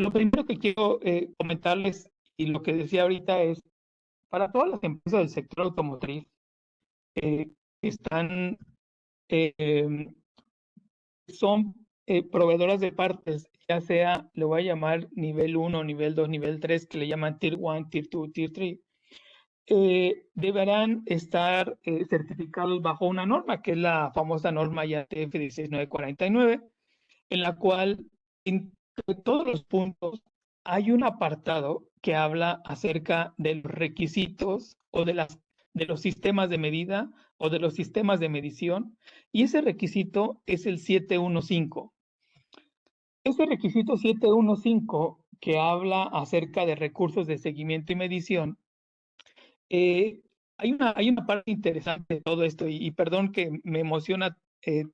Lo primero que quiero comentarles, y lo que decía ahorita es, para todas las empresas del sector automotriz que están, em, son proveedoras de partes, ya sea, le voy a llamar nivel 1, nivel 2, nivel 3, que le llaman Tier 1, Tier 2, Tier 3, deberán estar certificados bajo una norma, que es la famosa norma IATF 16949, en la cual entre todos los puntos hay un apartado que habla acerca de los requisitos o de los sistemas de medida o de los sistemas de medición, y ese requisito es el 715. Ese requisito 715 que habla acerca de recursos de seguimiento y medición, hay una parte interesante de todo esto, y perdón que me emociona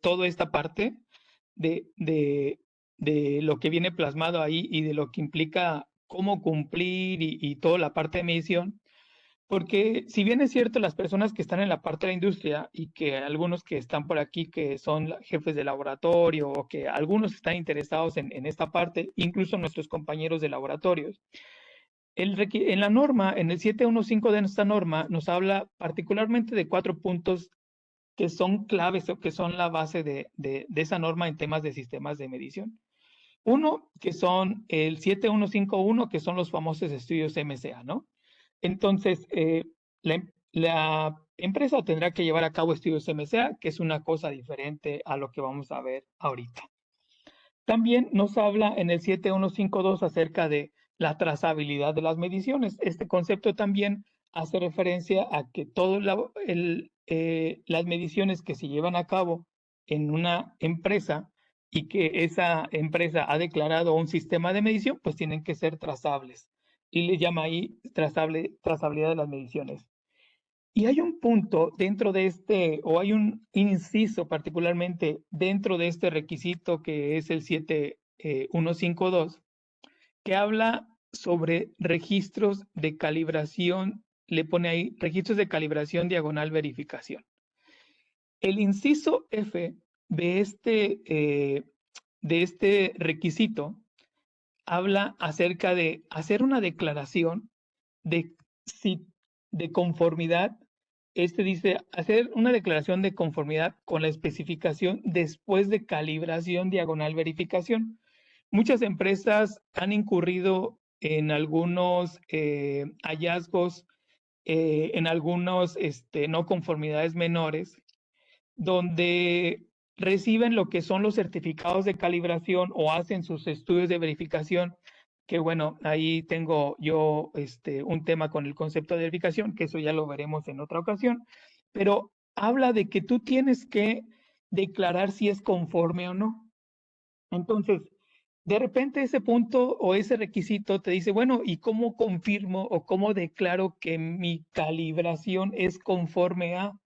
toda esta parte de, de, de lo que viene plasmado ahí y de lo que implica cómo cumplir y toda la parte de medición, porque si bien es cierto, las personas que están en la parte de la industria y que algunos que están por aquí que son jefes de laboratorio o que algunos están interesados en esta parte, incluso nuestros compañeros de laboratorios, en la norma, en el 715 de esta norma, nos habla particularmente de 4 puntos que son claves o que son la base de esa norma en temas de sistemas de medición. Uno, que son el 7151, que son los famosos estudios MCA, ¿no? Entonces, la empresa tendrá que llevar a cabo estudios MCA, que es una cosa diferente a lo que vamos a ver ahorita. También nos habla en el 7152 acerca de la trazabilidad de las mediciones. Este concepto también hace referencia a que todas las mediciones que se llevan a cabo en una empresa y que esa empresa ha declarado un sistema de medición, pues tienen que ser trazables. Y le llama ahí trazabilidad de las mediciones. Y hay un punto dentro de este, o hay un inciso particularmente dentro de este requisito que es el 7152, que habla sobre registros de calibración, le pone ahí registros de calibración diagonal verificación. El inciso F de este requisito habla acerca de hacer una declaración de, si, de conformidad. Este dice hacer una declaración de conformidad con la especificación después de calibración diagonal verificación. Muchas empresas han incurrido en algunos hallazgos, en algunos no conformidades menores, donde reciben lo que son los certificados de calibración o hacen sus estudios de verificación, que bueno, ahí tengo yo un tema con el concepto de verificación, que eso ya lo veremos en otra ocasión, pero habla de que tú tienes que declarar si es conforme o no. Entonces, de repente ese punto o ese requisito te dice, bueno, ¿y cómo confirmo o cómo declaro que mi calibración es conforme a?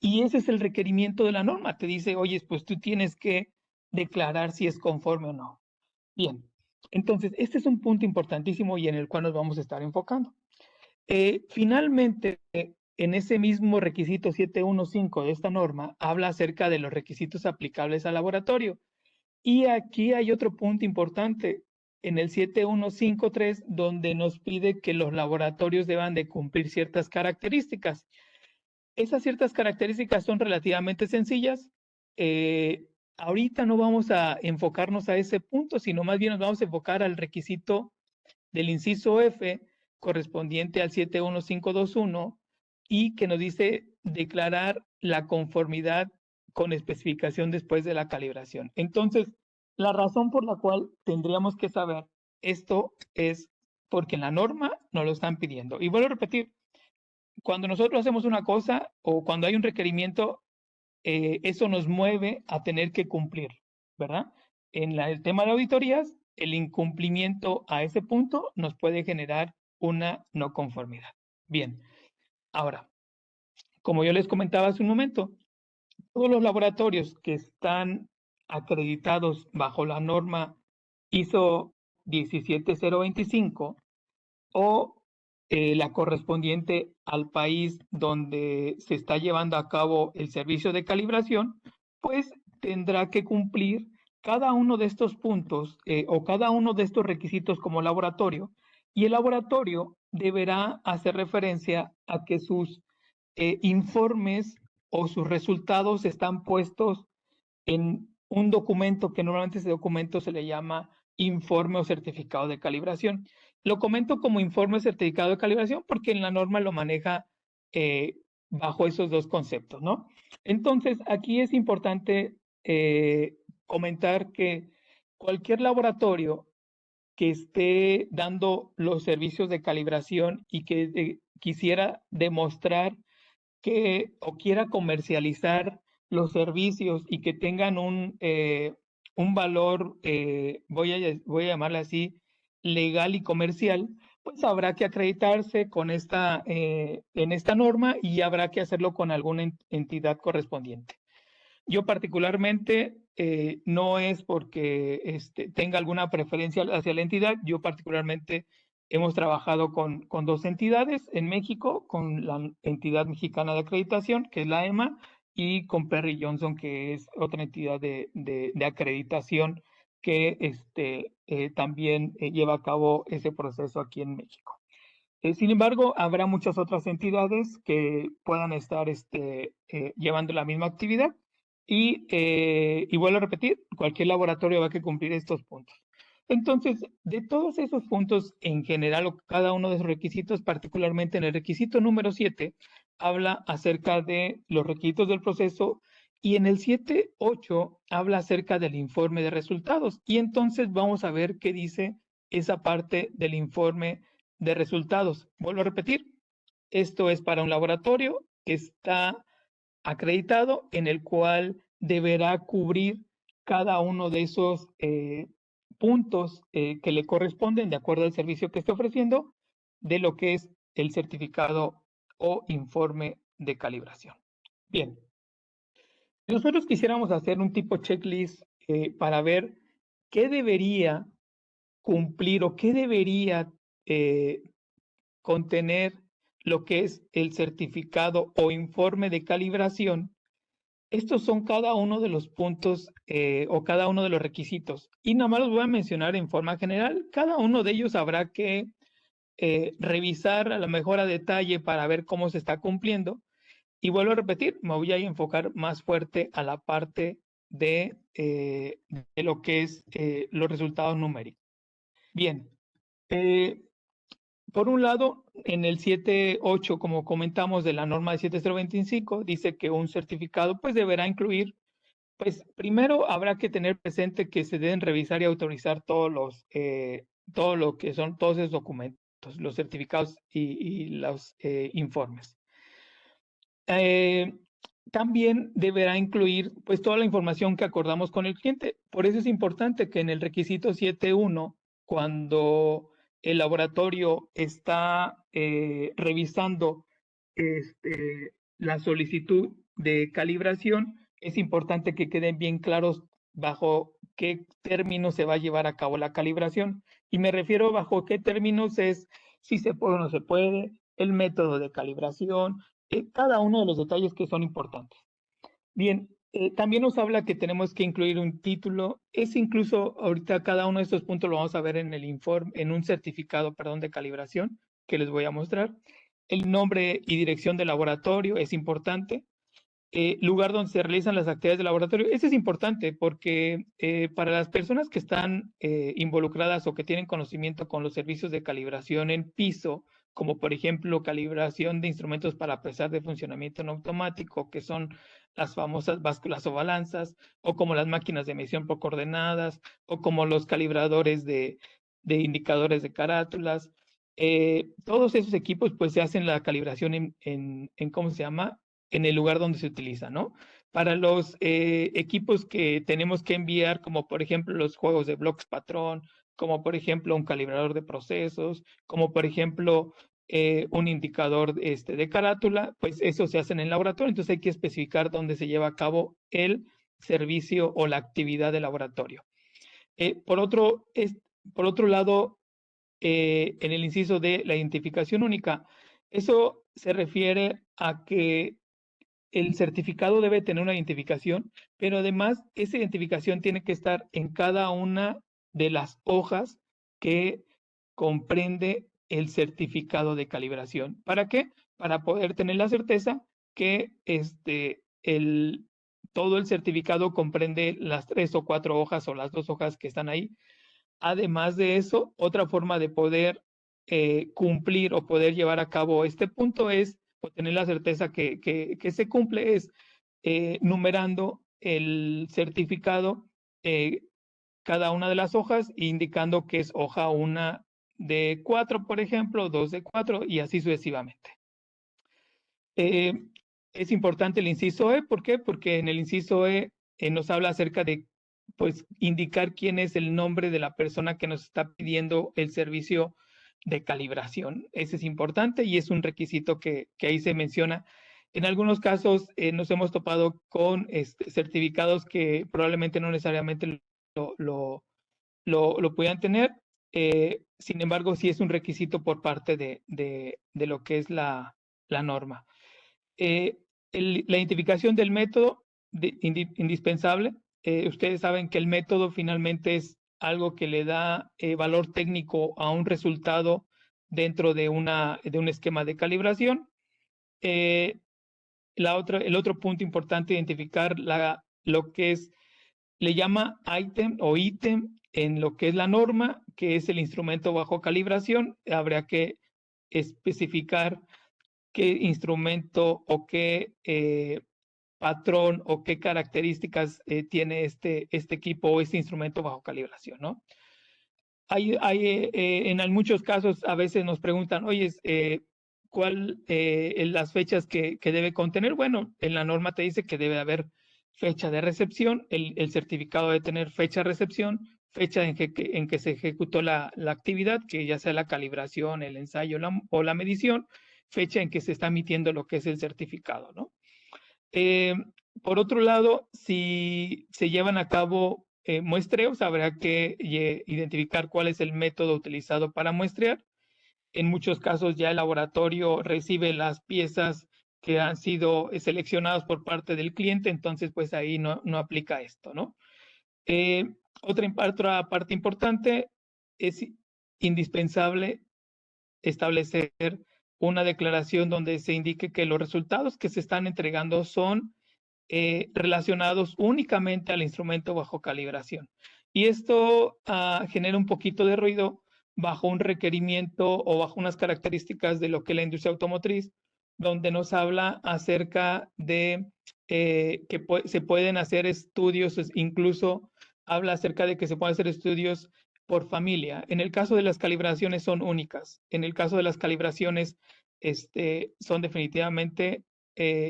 Y ese es el requerimiento de la norma. Te dice, oye, pues tú tienes que declarar si es conforme o no. Bien, entonces este es un punto importantísimo y en el cual nos vamos a estar enfocando. Finalmente, en ese mismo requisito 715 de esta norma, habla acerca de los requisitos aplicables al laboratorio. Y aquí hay otro punto importante, en el 7153, donde nos pide que los laboratorios deban de cumplir ciertas características. Esas ciertas características son relativamente sencillas. Ahorita no vamos a enfocarnos a ese punto, sino más bien nos vamos a enfocar al requisito del inciso F correspondiente al 71521 y que nos dice declarar la conformidad con especificación después de la calibración. Entonces, la razón por la cual tendríamos que saber esto es porque en la norma nos lo están pidiendo. Y vuelvo a repetir, cuando nosotros hacemos una cosa o cuando hay un requerimiento, eso nos mueve a tener que cumplir, ¿verdad? En el tema de auditorías, el incumplimiento a ese punto nos puede generar una no conformidad. Bien, ahora, como yo les comentaba hace un momento, todos los laboratorios que están acreditados bajo la norma ISO 17025 o la correspondiente al país donde se está llevando a cabo el servicio de calibración, pues tendrá que cumplir cada uno de estos puntos o cada uno de estos requisitos como laboratorio, y el laboratorio deberá hacer referencia a que sus informes o sus resultados están puestos en un documento que normalmente ese documento se le llama informe o certificado de calibración. Lo comento como informe o certificado de calibración porque en la norma lo maneja bajo esos dos conceptos, ¿no? Entonces, aquí es importante comentar que cualquier laboratorio que esté dando los servicios de calibración y que quisiera demostrar que o quiera comercializar los servicios y que tengan un valor, voy a llamarle así, legal y comercial, pues habrá que acreditarse con en esta norma y habrá que hacerlo con alguna entidad correspondiente. Yo particularmente, no es porque tenga alguna preferencia hacia la entidad, yo particularmente hemos trabajado con dos entidades en México, con la entidad mexicana de acreditación, que es la EMA, y con Perry Johnson, que es otra entidad de acreditación que también lleva a cabo ese proceso aquí en México. Sin embargo, habrá muchas otras entidades que puedan estar llevando la misma actividad y vuelvo a repetir, cualquier laboratorio va a que cumplir estos puntos. Entonces, de todos esos puntos en general o cada uno de esos requisitos, particularmente en el requisito número 7, habla acerca de los requisitos del proceso y en el 7.8 habla acerca del informe de resultados. Y entonces vamos a ver qué dice esa parte del informe de resultados. Vuelvo a repetir, esto es para un laboratorio que está acreditado en el cual deberá cubrir cada uno de esos puntos que le corresponden de acuerdo al servicio que esté ofreciendo de lo que es el certificado o informe de calibración. Bien, si nosotros quisiéramos hacer un tipo checklist para ver qué debería cumplir o qué debería contener lo que es el certificado o informe de calibración, estos son cada uno de los puntos o cada uno de los requisitos. Y nada más los voy a mencionar en forma general. Cada uno de ellos habrá que revisar a lo mejor a detalle para ver cómo se está cumpliendo. Y vuelvo a repetir, me voy a enfocar más fuerte a la parte de lo que es los resultados numéricos. Bien, por un lado, en el 7.8, como comentamos de la norma de 7025, dice que un certificado pues deberá incluir, pues primero habrá que tener presente que se deben revisar y autorizar todo lo que son todos esos documentos, los certificados y los informes. También deberá incluir pues toda la información que acordamos con el cliente. Por eso es importante que en el requisito 7.1, cuando el laboratorio está revisando la solicitud de calibración, es importante que queden bien claros bajo qué términos se va a llevar a cabo la calibración. Y me refiero bajo qué términos es si se puede o no se puede, el método de calibración, cada uno de los detalles que son importantes. Bien, también nos habla que tenemos que incluir un título. Es incluso ahorita cada uno de estos puntos lo vamos a ver en el informe, en un certificado, perdón, de calibración que les voy a mostrar. El nombre y dirección del laboratorio es importante. Lugar donde se realizan las actividades de laboratorio. Eso es importante porque para las personas que están involucradas o que tienen conocimiento con los servicios de calibración en piso, como por ejemplo calibración de instrumentos para pesar de funcionamiento en automático, que son las famosas básculas o balanzas, o como las máquinas de medición por coordenadas, o como los calibradores de indicadores de carátulas. Todos esos equipos pues se hacen la calibración ¿cómo se llama? En el lugar donde se utiliza, ¿no? Para los equipos que tenemos que enviar, como por ejemplo los juegos de bloques patrón, como por ejemplo un calibrador de procesos, como por ejemplo un indicador de carátula, pues eso se hace en el laboratorio, entonces hay que especificar dónde se lleva a cabo el servicio o la actividad de laboratorio. Por otro lado, en el inciso de la identificación única, eso se refiere a que el certificado debe tener una identificación, pero además esa identificación tiene que estar en cada una de las hojas que comprende el certificado de calibración. ¿Para qué? Para poder tener la certeza que todo el certificado comprende las 3 o 4 hojas o las 2 hojas que están ahí. Además de eso, otra forma de poder cumplir o poder llevar a cabo este punto es, o tener la certeza que se cumple, es numerando el certificado, cada una de las hojas, indicando que es hoja 1 de 4, por ejemplo, 2 de 4 y así sucesivamente. Es importante el inciso E, ¿por qué? Porque en el inciso E nos habla acerca de, pues, indicar quién es el nombre de la persona que nos está pidiendo el servicio de calibración. Ese es importante y es un requisito que ahí se menciona. En algunos casos nos hemos topado con certificados que probablemente no necesariamente lo puedan tener. Sin embargo, sí es un requisito por parte de lo que es la norma. La identificación del método indispensable. Ustedes saben que el método finalmente es algo que le da valor técnico a un resultado dentro de un esquema de calibración. El otro punto importante, identificar lo que es, le llama ítem o ítem en lo que es la norma, que es el instrumento bajo calibración. Habría que especificar qué instrumento o qué patrón o qué características tiene este equipo o este instrumento bajo calibración, ¿no? En muchos casos a veces nos preguntan, oye, ¿cuál las fechas que debe contener? Bueno, en la norma te dice que debe haber fecha de recepción, el certificado debe tener fecha de recepción, fecha en que se ejecutó la actividad, que ya sea la calibración, el ensayo o la medición, fecha en que se está emitiendo lo que es el certificado, ¿no? Por otro lado, si se llevan a cabo muestreos, habrá que identificar cuál es el método utilizado para muestrear. En muchos casos ya el laboratorio recibe las piezas que han sido seleccionadas por parte del cliente, entonces pues ahí no aplica esto, ¿no? Otra parte importante, es indispensable establecer una declaración donde se indique que los resultados que se están entregando son relacionados únicamente al instrumento bajo calibración. Y esto genera un poquito de ruido bajo un requerimiento o bajo unas características de lo que es la industria automotriz, donde nos habla acerca de que se pueden hacer estudios, incluso habla acerca de que se pueden hacer estudios por familia. En el caso de las calibraciones son únicas. En el caso de las calibraciones son definitivamente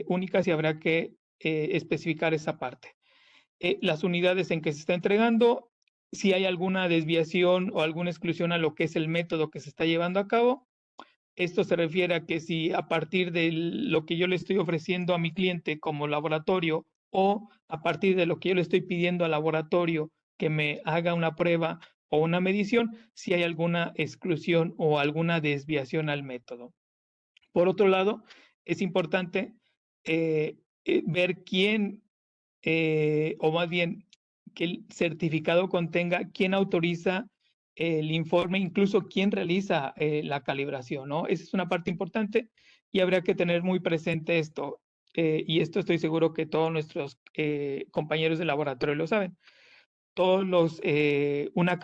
únicas y habrá que especificar esa parte. Las unidades en que se está entregando, si hay alguna desviación o alguna exclusión a lo que es el método que se está llevando a cabo. Esto se refiere a que si a partir de lo que yo le estoy ofreciendo a mi cliente como laboratorio o a partir de lo que yo le estoy pidiendo al laboratorio que me haga una prueba o una medición, si hay alguna exclusión o alguna desviación al método. Por otro lado, es importante ver quién, o más bien que el certificado contenga quién autoriza el informe, incluso quién realiza la calibración, ¿no? Esa es una parte importante y habría que tener muy presente esto. Y esto estoy seguro que todos nuestros compañeros de laboratorio lo saben. Una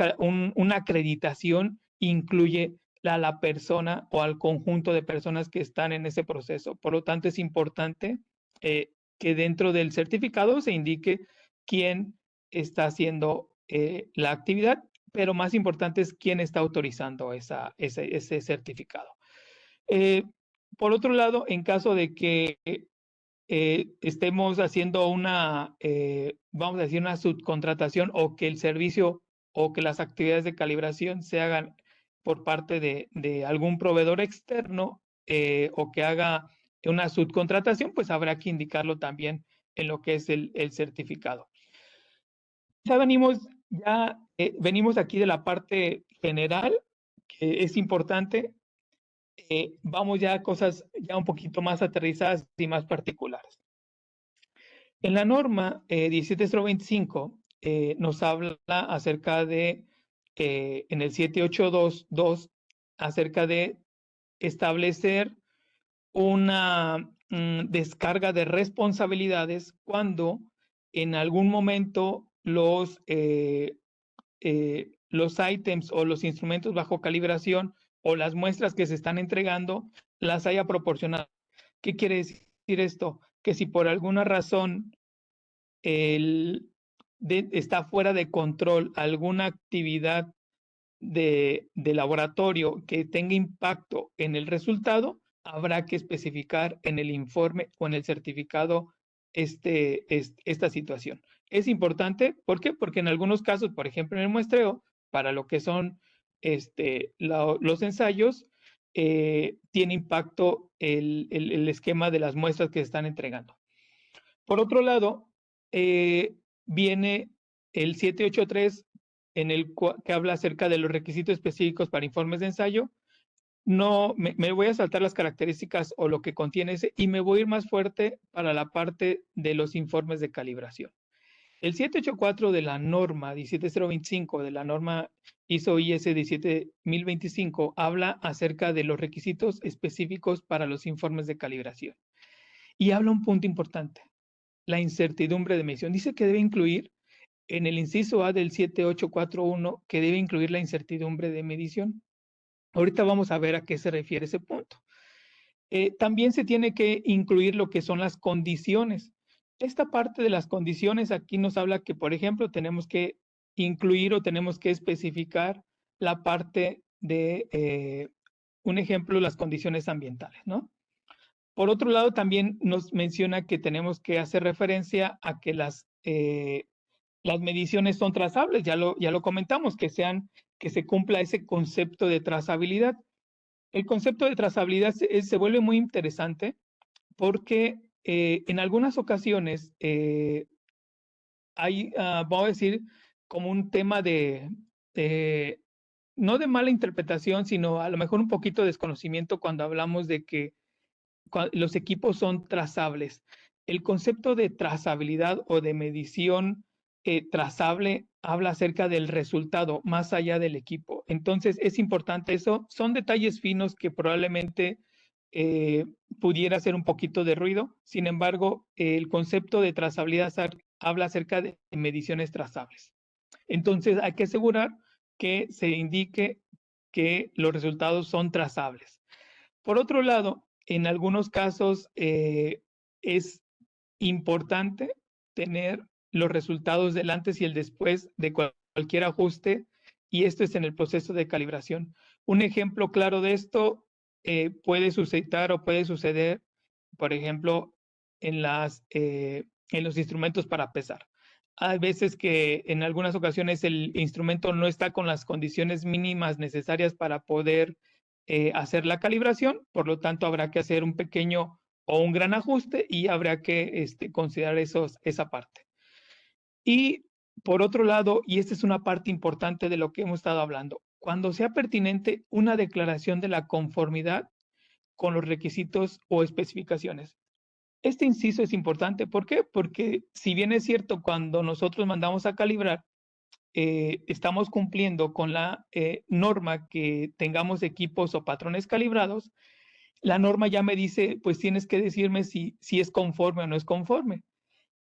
acreditación incluye a la persona o al conjunto de personas que están en ese proceso. Por lo tanto, es importante que dentro del certificado se indique quién está haciendo la actividad, pero más importante es quién está autorizando ese certificado. Por otro lado, en caso de que estemos haciendo vamos a decir, una subcontratación o que el servicio o que las actividades de calibración se hagan por parte de algún proveedor externo o que haga una subcontratación, pues habrá que indicarlo también en lo que es el certificado. Ya venimos aquí de la parte general, que es importante. Vamos ya a cosas ya un poquito más aterrizadas y más particulares. En la norma 17025 nos habla acerca de, en el 7822, acerca de establecer una descarga de responsabilidades cuando en algún momento los ítems o los instrumentos bajo calibración o las muestras que se están entregando las haya proporcionado. ¿Qué quiere decir esto? Que si por alguna razón está fuera de control alguna actividad de laboratorio que tenga impacto en el resultado, habrá que especificar en el informe o en el certificado esta situación. Es importante, ¿por qué? Porque en algunos casos, por ejemplo, en el muestreo, para lo que son los ensayos, tiene impacto el esquema de las muestras que se están entregando. Por otro lado, viene el 783 en el que habla acerca de los requisitos específicos para informes de ensayo. No, me voy a saltar las características o lo que contiene ese y me voy a ir más fuerte para la parte de los informes de calibración. El 784 de la norma 17025 de la norma ISO/IS 17025 habla acerca de los requisitos específicos para los informes de calibración y habla un punto importante: la incertidumbre de medición. Dice que debe incluir en el inciso A del 7841 que debe incluir la incertidumbre de medición. Ahorita vamos a ver a qué se refiere ese punto. También se tiene que incluir lo que son las condiciones. Esta parte de las condiciones aquí nos habla que, por ejemplo, tenemos que incluir o tenemos que especificar la parte de, un ejemplo, las condiciones ambientales, ¿no? Por otro lado, también nos menciona que tenemos que hacer referencia a que las mediciones son trazables, ya lo comentamos, que se cumpla ese concepto de trazabilidad. El concepto de trazabilidad se vuelve muy interesante porque en algunas ocasiones hay, vamos a decir, como un tema no de mala interpretación, sino a lo mejor un poquito de desconocimiento cuando hablamos de que los equipos son trazables. El concepto de trazabilidad o de medición trazable habla acerca del resultado más allá del equipo. Entonces es importante eso. Son detalles finos que probablemente pudiera hacer un poquito de ruido. Sin embargo, el concepto de trazabilidad habla acerca de mediciones trazables. Entonces hay que asegurar que se indique que los resultados son trazables. Por otro lado, en algunos casos es importante tener los resultados del antes y el después de cualquier ajuste, y esto es en el proceso de calibración. Un ejemplo claro de esto puede suceder o puede suceder, por ejemplo, en los instrumentos para pesar. Hay veces que en algunas ocasiones el instrumento no está con las condiciones mínimas necesarias para poder hacer la calibración, por lo tanto habrá que hacer un pequeño o un gran ajuste y habrá que considerar esa parte. Y por otro lado, y esta es una parte importante de lo que hemos estado hablando, cuando sea pertinente una declaración de la conformidad con los requisitos o especificaciones. Este inciso es importante, ¿por qué? Porque si bien es cierto, cuando nosotros mandamos a calibrar, estamos cumpliendo con la norma que tengamos equipos o patrones calibrados, la norma ya me dice, pues tienes que decirme si es conforme o no es conforme.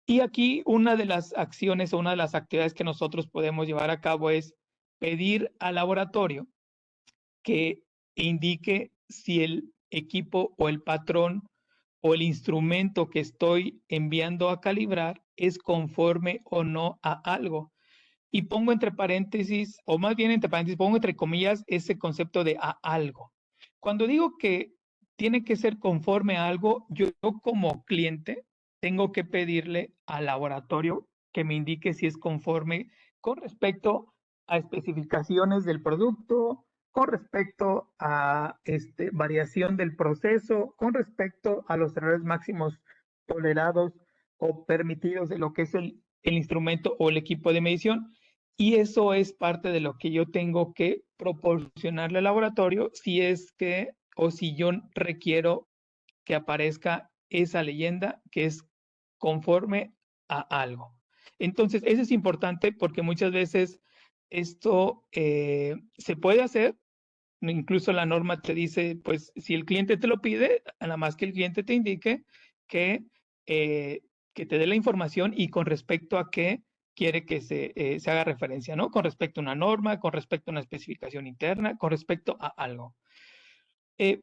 Y aquí una de las acciones o una de las actividades que nosotros podemos llevar a cabo es pedir al laboratorio que indique si el equipo o el patrón o el instrumento que estoy enviando a calibrar es conforme o no a algo. Y pongo entre paréntesis, o más bien entre paréntesis, pongo entre comillas ese concepto de a algo. Cuando digo que tiene que ser conforme a algo, yo como cliente tengo que pedirle al laboratorio que me indique si es conforme con respecto a especificaciones del producto, con respecto a variación del proceso, con respecto a los errores máximos tolerados o permitidos de lo que es el instrumento o el equipo de medición. Y eso es parte de lo que yo tengo que proporcionarle al laboratorio si es que o si yo requiero que aparezca esa leyenda que es conforme a algo. Entonces, eso es importante porque muchas veces esto se puede hacer. Incluso la norma te dice, pues, si el cliente te lo pide, nada más que el cliente te indique que, que te dé la información y con respecto a qué quiere que se haga referencia, ¿no? Con respecto a una norma, con respecto a una especificación interna, con respecto a algo.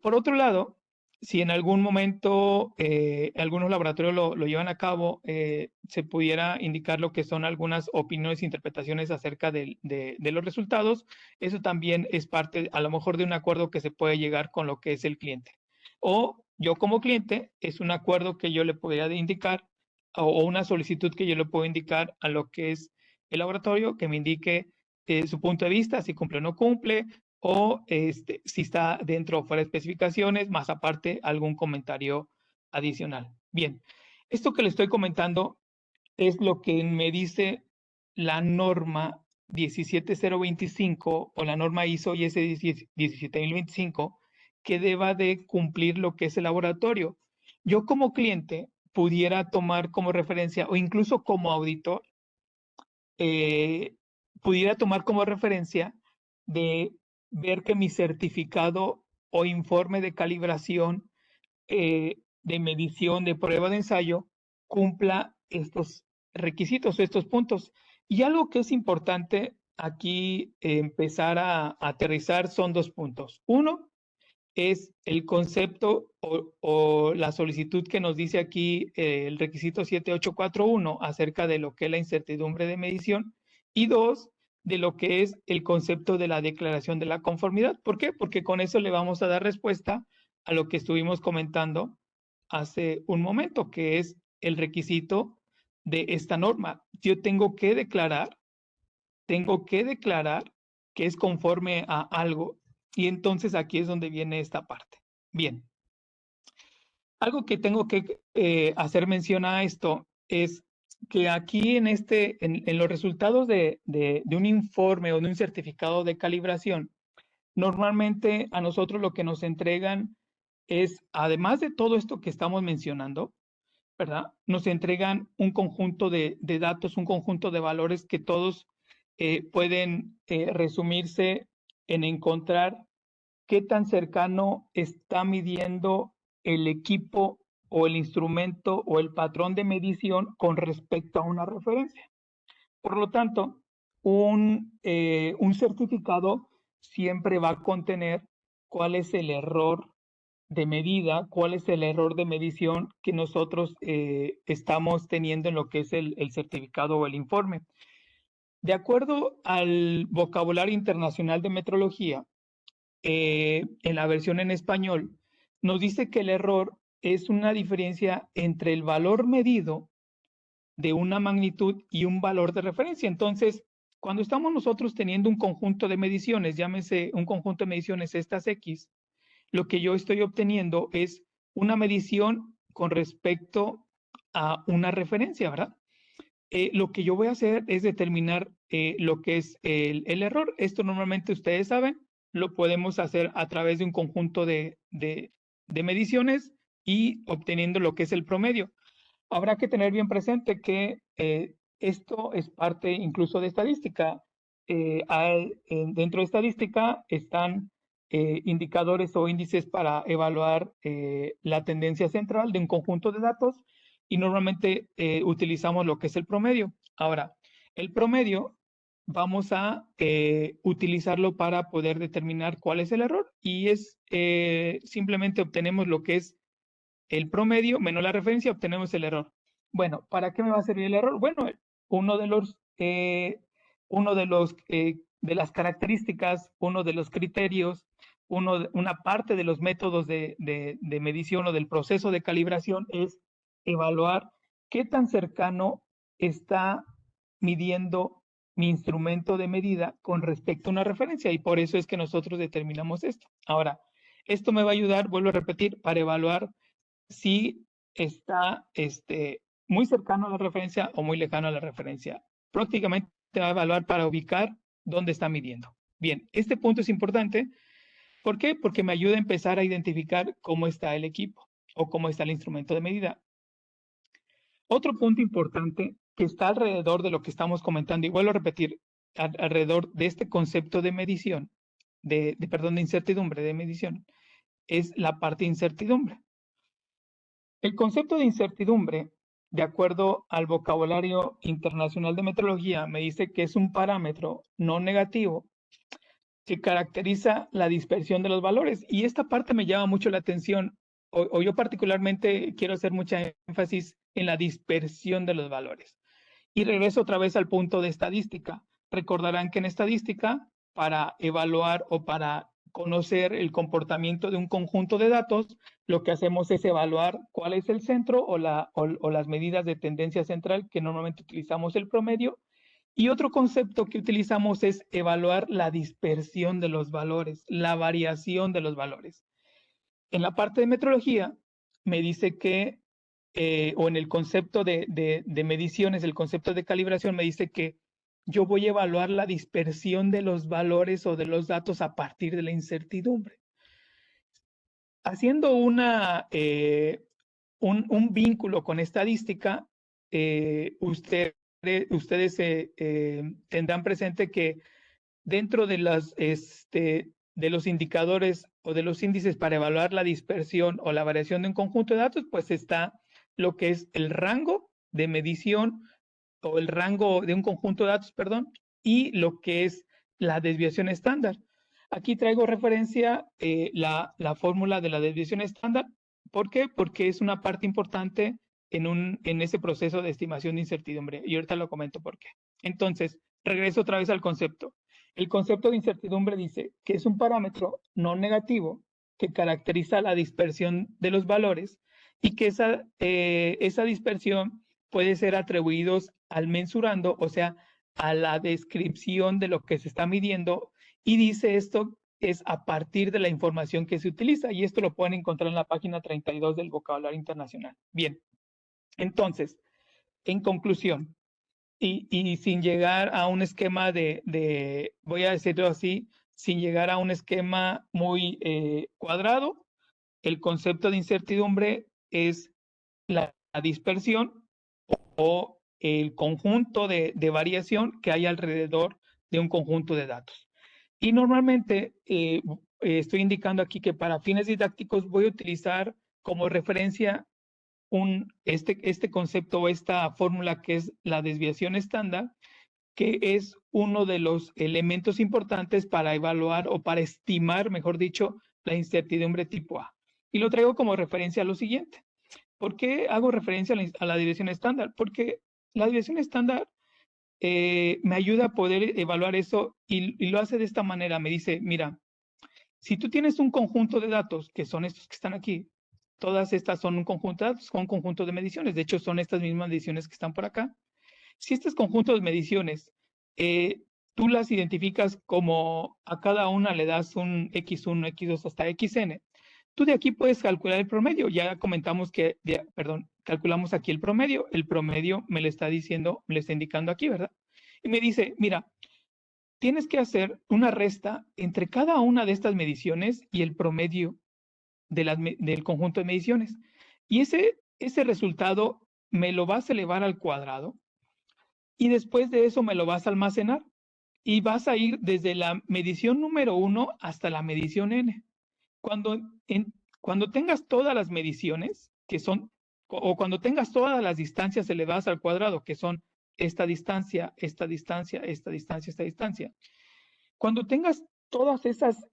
Por otro lado, si en algún momento algunos laboratorios lo llevan a cabo, se pudiera indicar lo que son algunas opiniones e interpretaciones acerca de los resultados. Eso también es parte, a lo mejor, de un acuerdo que se puede llegar con lo que es el cliente. O yo como cliente, es un acuerdo que yo le podría indicar o una solicitud que yo le puedo indicar a lo que es el laboratorio, que me indique su punto de vista, si cumple o no cumple, o si está dentro o fuera de especificaciones, más aparte algún comentario adicional. Bien, esto que le estoy comentando es lo que me dice la norma 17025 o la norma ISO IS 17025 que deba de cumplir lo que es el laboratorio. Yo como cliente pudiera tomar como referencia o incluso como auditor, pudiera tomar como referencia de ver que mi certificado o informe de calibración, de medición, de prueba de ensayo, cumpla estos requisitos, estos puntos. Y algo que es importante aquí empezar a aterrizar son dos puntos. Uno es el concepto o la solicitud que nos dice aquí el requisito 7841 acerca de lo que es la incertidumbre de medición, y dos, de lo que es el concepto de la declaración de la conformidad. ¿Por qué? Porque con eso le vamos a dar respuesta a lo que estuvimos comentando hace un momento, que es el requisito de esta norma. Yo tengo que declarar que es conforme a algo, y entonces aquí es donde viene esta parte. Bien, algo que tengo que hacer mención a esto es que aquí en los resultados de un informe o de un certificado de calibración, normalmente a nosotros lo que nos entregan es, además de todo esto que estamos mencionando, ¿verdad? Nos entregan un conjunto de datos, un conjunto de valores que todos pueden resumirse en encontrar qué tan cercano está midiendo el equipo o el instrumento o el patrón de medición con respecto a una referencia. Por lo tanto, un certificado siempre va a contener cuál es el error de medida, cuál es el error de medición que nosotros estamos teniendo en lo que es el certificado o el informe. De acuerdo al vocabulario internacional de metrología, en la versión en español, nos dice que el error es una diferencia entre el valor medido de una magnitud y un valor de referencia. Entonces, cuando estamos nosotros teniendo un conjunto de mediciones, llámese un conjunto de mediciones estas X, lo que yo estoy obteniendo es una medición con respecto a una referencia, ¿verdad? Lo que yo voy a hacer es determinar lo que es el error. Esto normalmente ustedes saben, lo podemos hacer a través de un conjunto de mediciones y obteniendo lo que es el promedio. Habrá que tener bien presente que esto es parte incluso de estadística. Dentro de estadística están indicadores o índices para evaluar la tendencia central de un conjunto de datos, y normalmente utilizamos lo que es el promedio. Ahora, el promedio vamos a utilizarlo para poder determinar cuál es el error, y es simplemente obtenemos lo que es el promedio menos la referencia, obtenemos el error. Bueno, ¿para qué me va a servir el error? Bueno, uno de los, de las características, uno de los criterios, una parte de los métodos de medición o del proceso de calibración es evaluar qué tan cercano está midiendo mi instrumento de medida con respecto a una referencia, y por eso es que nosotros determinamos esto. Ahora, esto me va a ayudar, vuelvo a repetir, para evaluar si está muy cercano a la referencia o muy lejano a la referencia. Prácticamente va a evaluar para ubicar dónde está midiendo. Bien, este punto es importante. ¿Por qué? Porque me ayuda a empezar a identificar cómo está el equipo o cómo está el instrumento de medida. Otro punto importante que está alrededor de lo que estamos comentando, y vuelvo a repetir, alrededor de este concepto de medición, perdón, de incertidumbre de medición, es la parte de incertidumbre. El concepto de incertidumbre, de acuerdo al vocabulario internacional de metrología, me dice que es un parámetro no negativo que caracteriza la dispersión de los valores. Y esta parte me llama mucho la atención, o yo particularmente quiero hacer mucha énfasis en la dispersión de los valores. Y regreso otra vez al punto de estadística. Recordarán que en estadística, para evaluar o para conocer el comportamiento de un conjunto de datos, lo que hacemos es evaluar cuál es el centro o las medidas de tendencia central, que normalmente utilizamos el promedio. Y otro concepto que utilizamos es evaluar la dispersión de los valores, la variación de los valores. En la parte de metrología, me dice que, o en el concepto de mediciones, el concepto de calibración, me dice que yo voy a evaluar la dispersión de los valores o de los datos a partir de la incertidumbre. Haciendo un vínculo con estadística, ustedes tendrán presente que dentro de los indicadores o de los índices para evaluar la dispersión o la variación de un conjunto de datos, pues está lo que es el rango de medición o el rango de un conjunto de datos, perdón, y lo que es la desviación estándar. Aquí traigo referencia la fórmula de la desviación estándar. ¿Por qué? Porque es una parte importante en ese proceso de estimación de incertidumbre. Y ahorita lo comento por qué. Entonces, regreso otra vez al concepto. El concepto de incertidumbre dice que es un parámetro no negativo que caracteriza la dispersión de los valores y que esa dispersión puede ser atribuidos al mensurando, o sea, a la descripción de lo que se está midiendo, y dice esto es a partir de la información que se utiliza, y esto lo pueden encontrar en la página 32 del vocabulario internacional. Bien, entonces, en conclusión, y sin llegar a un esquema voy a decirlo así, sin llegar a un esquema muy cuadrado, el concepto de incertidumbre es la dispersión o el conjunto de variación que hay alrededor de un conjunto de datos. Y normalmente estoy indicando aquí que para fines didácticos voy a utilizar como referencia este concepto o esta fórmula que es la desviación estándar, que es uno de los elementos importantes para evaluar o para estimar, mejor dicho, la incertidumbre tipo A. Y lo traigo como referencia a lo siguiente. ¿Por qué hago referencia a la desviación estándar? Porque la desviación estándar me ayuda a poder evaluar eso y lo hace de esta manera. Me dice, mira, si tú tienes un conjunto de datos, que son estos que están aquí, todas estas son un conjunto de datos, son un conjunto de mediciones. De hecho, son estas mismas mediciones que están por acá. Si estos conjuntos de mediciones, tú las identificas como a cada una le das un X1, X2 hasta XN, tú de aquí puedes calcular el promedio. Ya comentamos que, calculamos aquí el promedio me lo está diciendo, me lo está indicando aquí, ¿verdad? Y me dice, mira, tienes que hacer una resta entre cada una de estas mediciones y el promedio del conjunto de mediciones. Y ese resultado me lo vas a elevar al cuadrado y después de eso me lo vas a almacenar y vas a ir desde la medición número 1 hasta la medición n. Cuando tengas todas las mediciones, que son, o cuando tengas todas las distancias elevadas al cuadrado, que son esta distancia, esta distancia, esta distancia, esta distancia, cuando tengas todas esas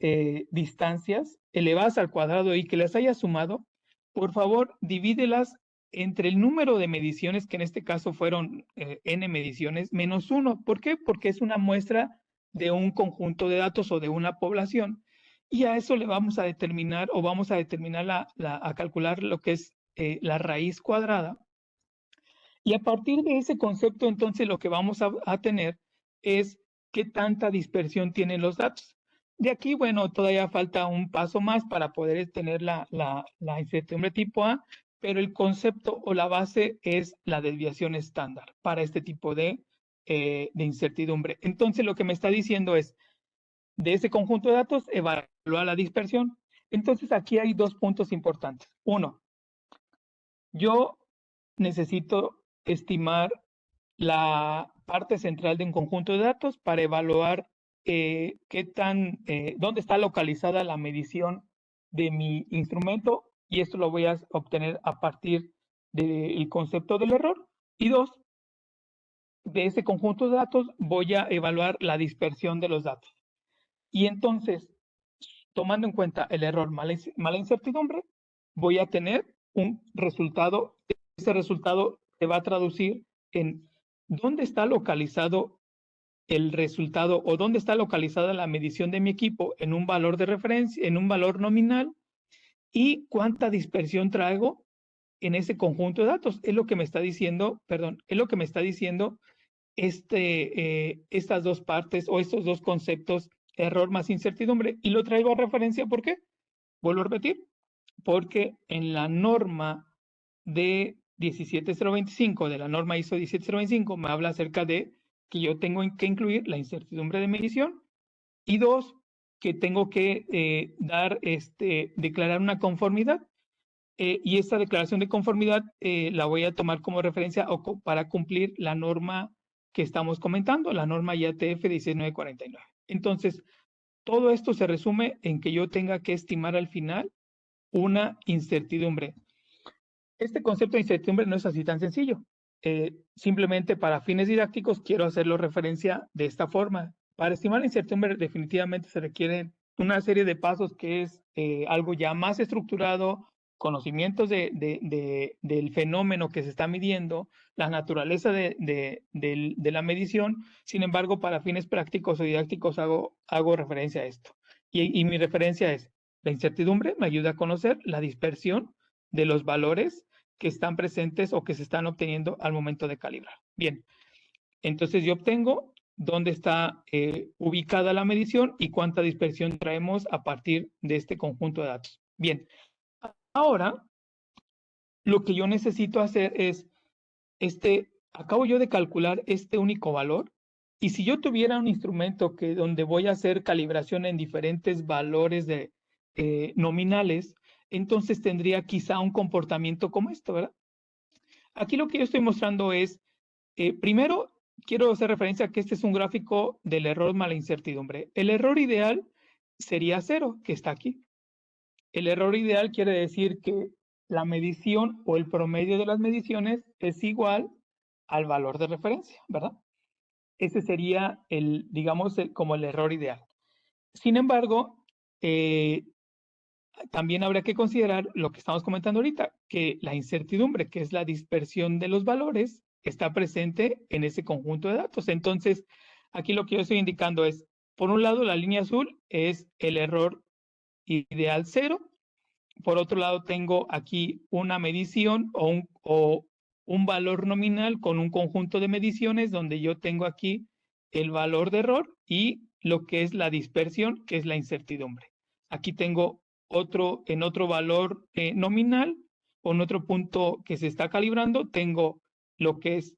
distancias elevadas al cuadrado y que las hayas sumado, por favor, divídelas entre el número de mediciones, que en este caso fueron n mediciones, menos 1. ¿Por qué? Porque es una muestra de un conjunto de datos o de una población. Y a eso le vamos a determinar, o vamos a determinar a calcular lo que es la raíz cuadrada. Y a partir de ese concepto, entonces, lo que vamos a tener es qué tanta dispersión tienen los datos. De aquí, bueno, todavía falta un paso más para poder tener la incertidumbre tipo A, pero el concepto o la base es la desviación estándar para este tipo de incertidumbre. Entonces, lo que me está diciendo es, de ese conjunto de datos, evalúa la dispersión. Entonces, aquí hay dos puntos importantes. Uno, yo necesito estimar la parte central de un conjunto de datos para evaluar dónde está localizada la medición de mi instrumento, y esto lo voy a obtener a partir del concepto del error. Y dos, de ese conjunto de datos voy a evaluar la dispersión de los datos. Y entonces, tomando en cuenta el error más la incertidumbre, voy a tener un resultado. Ese resultado se va a traducir en dónde está localizado el resultado o dónde está localizada la medición de mi equipo en un valor de referencia, en un valor nominal, y cuánta dispersión traigo en ese conjunto de datos. Es lo que me está diciendo, es lo que me está diciendo estas dos partes o estos dos conceptos, error más incertidumbre, y lo traigo a referencia. ¿Por qué? Vuelvo a repetir, porque en la norma de 17025, de la norma ISO 17025, me habla acerca de que yo tengo que incluir la incertidumbre de medición, y dos, que tengo que declarar una conformidad. Y esta declaración de conformidad la voy a tomar como referencia para cumplir la norma que estamos comentando, la norma IATF 1949. Entonces, todo esto se resume en que yo tenga que estimar al final una incertidumbre. Este concepto de incertidumbre no es así tan sencillo. Simplemente para fines didácticos quiero hacerlo referencia de esta forma. Para estimar la incertidumbre definitivamente se requieren una serie de pasos que es algo ya más estructurado, conocimientos del fenómeno que se está midiendo, la naturaleza de la medición. Sin embargo, para fines prácticos o didácticos hago referencia a esto. Y mi referencia es, la incertidumbre me ayuda a conocer la dispersión de los valores que están presentes o que se están obteniendo al momento de calibrar. Bien, entonces yo obtengo dónde está ubicada la medición y cuánta dispersión traemos a partir de este conjunto de datos. Bien, ahora lo que yo necesito hacer es, acabo yo de calcular este único valor, y si yo tuviera un instrumento donde voy a hacer calibración en diferentes valores nominales, entonces tendría quizá un comportamiento como esto, ¿verdad? Aquí lo que yo estoy mostrando es, primero, quiero hacer referencia a que este es un gráfico del error más la incertidumbre. El error ideal sería 0, que está aquí. El error ideal quiere decir que la medición o el promedio de las mediciones es igual al valor de referencia, ¿verdad? Ese sería digamos, como el error ideal. Sin embargo, también habría que considerar lo que estamos comentando ahorita, que la incertidumbre, que es la dispersión de los valores, está presente en ese conjunto de datos. Entonces, aquí lo que yo estoy indicando es, por un lado, la línea azul es el error ideal 0. Por otro lado, tengo aquí una medición o un valor nominal con un conjunto de mediciones donde yo tengo aquí el valor de error y lo que es la dispersión, que es la incertidumbre. Aquí tengo en otro valor nominal, o en otro punto que se está calibrando, tengo lo que es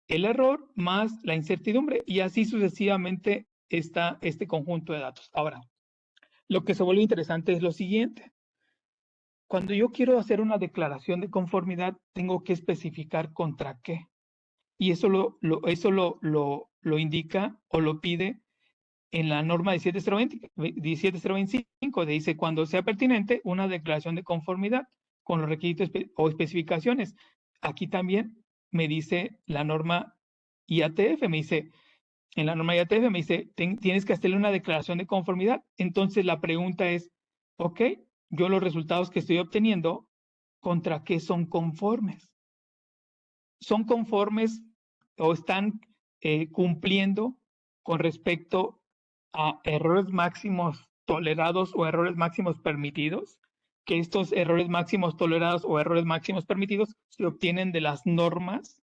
el error más la incertidumbre, y así sucesivamente está este conjunto de datos. Ahora, lo que se vuelve interesante es lo siguiente. Cuando yo quiero hacer una declaración de conformidad, tengo que especificar contra qué. Y eso lo indica o lo pide en la norma 17025, dice, cuando sea pertinente, una declaración de conformidad con los requisitos o especificaciones. Aquí también me dice la norma IATF, en la norma IATF me dice, tienes que hacerle una declaración de conformidad. Entonces la pregunta es, ok, yo los resultados que estoy obteniendo, ¿contra qué son conformes? ¿Son conformes o están cumpliendo con respecto a errores máximos tolerados o errores máximos permitidos? Que estos errores máximos tolerados o errores máximos permitidos se obtienen de las normas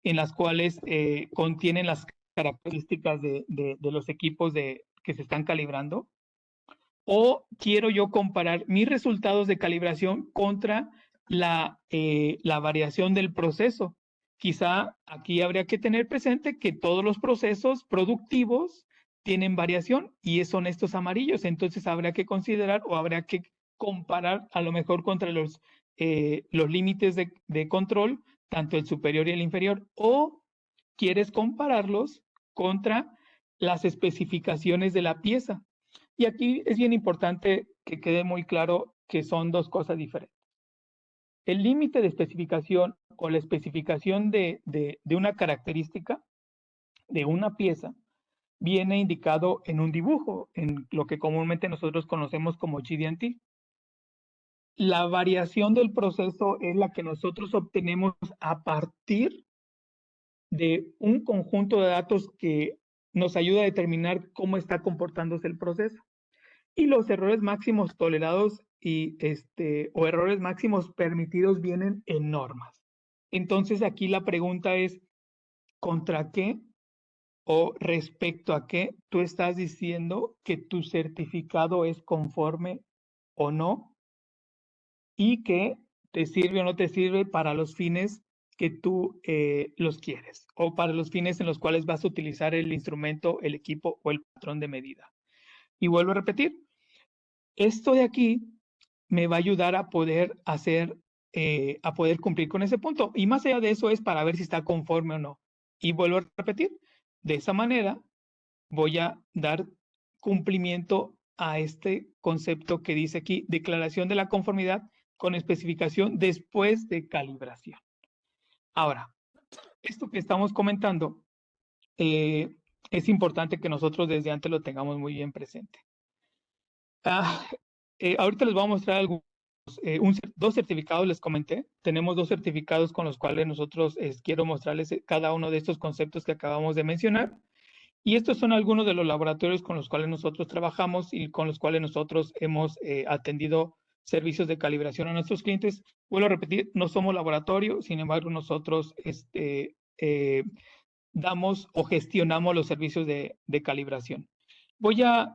en las cuales contienen las características de los equipos que se están calibrando. ¿O quiero yo comparar mis resultados de calibración contra la variación del proceso? Quizá aquí habría que tener presente que todos los procesos productivos tienen variación y son estos amarillos. Entonces habrá que considerar o habrá que comparar a lo mejor contra los límites de control tanto el superior y el inferior, o quieres compararlos contra las especificaciones de la pieza. Y aquí es bien importante que quede muy claro que son dos cosas diferentes. El límite de especificación o la especificación de una característica de una pieza viene indicado en un dibujo, en lo que comúnmente nosotros conocemos como GD&T. La variación del proceso es la que nosotros obtenemos a partir de un conjunto de datos que nos ayuda a determinar cómo está comportándose el proceso. Y los errores máximos tolerados o errores máximos permitidos vienen en normas. Entonces aquí la pregunta es, ¿contra qué o respecto a qué tú estás diciendo que tu certificado es conforme o no? Y que te sirve o no te sirve para los fines que tú los quieres o para los fines en los cuales vas a utilizar el instrumento, el equipo o el patrón de medida. Y vuelvo a repetir, esto de aquí me va a ayudar a poder a poder cumplir con ese punto. Y más allá de eso es para ver si está conforme o no. Y vuelvo a repetir, de esa manera voy a dar cumplimiento a este concepto que dice aquí, declaración de la conformidad con especificación después de calibración. Ahora, esto que estamos comentando es importante que nosotros desde antes lo tengamos muy bien presente. Ahorita les voy a mostrar dos certificados, les comenté. Tenemos dos certificados con los cuales nosotros quiero mostrarles cada uno de estos conceptos que acabamos de mencionar. Y estos son algunos de los laboratorios con los cuales nosotros trabajamos y con los cuales nosotros hemos atendido servicios de calibración a nuestros clientes. Vuelvo a repetir, no somos laboratorio, sin embargo, nosotros damos o gestionamos los servicios de calibración. Voy a